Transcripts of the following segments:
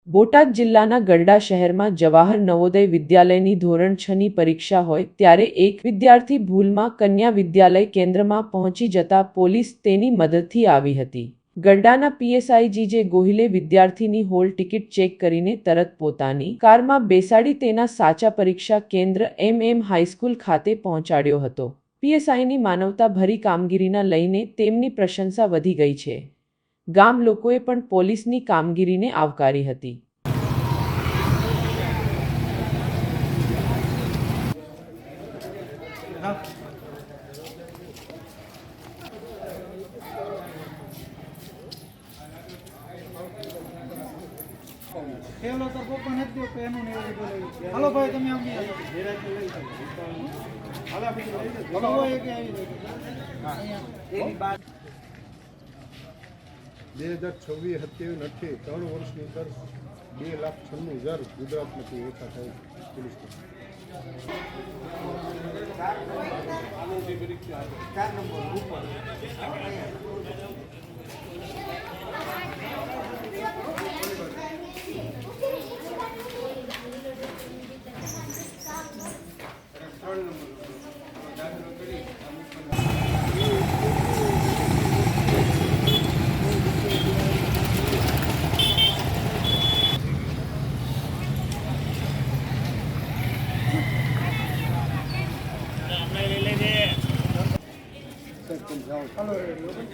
બોટાદ જિલ્લાના ગરડા શહેરમાં જવાહર નવોદય વિદ્યાલયની ધોરણ 6ની પરીક્ષા હોય ત્યારે એક વિદ્યાર્થી ભૂલમાં કન્યા વિદ્યાલય કેન્દ્રમાં પહોંચી જતા પોલીસ તેની મદદથી આવી હતી। ગરડાના પીએસઆઈ જીજે ગોહિલે વિદ્યાર્થીની હોલ ટિકિટ ચેક કરીને તરત પોતાની કારમાં બેસાડી તેના સાચા પરીક્ષા કેન્દ્ર MM હાઈસ્કૂલ ખાતે પહોંચાડ્યો હતો। પીએસઆઈની માનવતાભરી કામગીરીના લઈને તેમની પ્રશંસા વધી ગઈ છે। ગામ લોકોએ પણ પોલીસની કામગીરીને આવકારી હતી। हेलो भाई તમે આવી हेलो भाई કે આવી 2026 27 28 3 વર્ષની અંદર 2,96,000 ગુજરાતમાંથી ઓછા થાય પોલીસ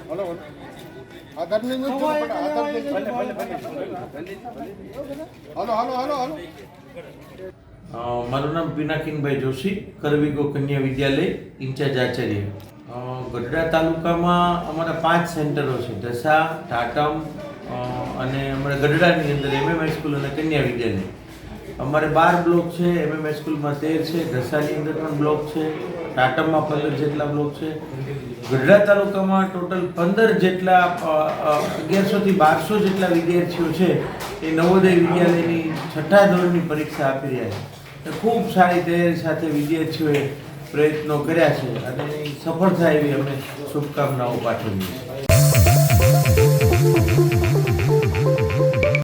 हेलो आधार नहीं मिल तो आधार नहीं हेलो हेलो हेलो हेलो મારું નામ પિનાકીનભાઈ જોશી, કરવીગો કન્યા વિદ્યાલય ઇન્ચાર્જ આચાર્ય। ગઢડા તાલુકામાં અમારા 5 સેન્ટરો છે, ઢસા, ટાટમ અને અમારા ગઢડાની અંદર MM હાઈસ્કૂલ અને કન્યા વિદ્યાલય। અમારે 12 બ્લોક છે, MM હાઈસ્કૂલમાં 13 છે, ઢસાની અંદર પણ બ્લોક છે, ટાટમમાં 15 જેટલા બ્લોક છે। ગઢડા તાલુકામાં ટોટલ 15 જેટલા 1100 થી 1200 જેટલા વિદ્યાર્થીઓ છે એ નવોદય વિદ્યાલયની 6ઠા ધોરણની પરીક્ષા આપી રહ્યા છે। ખૂબ સારી તૈયારી સાથે વિદ્યાર્થીઓએ પ્રયત્નો કર્યા છે અને સફળ થાય એવી અમે શુભકામનાઓ પાઠવીએ છીએ।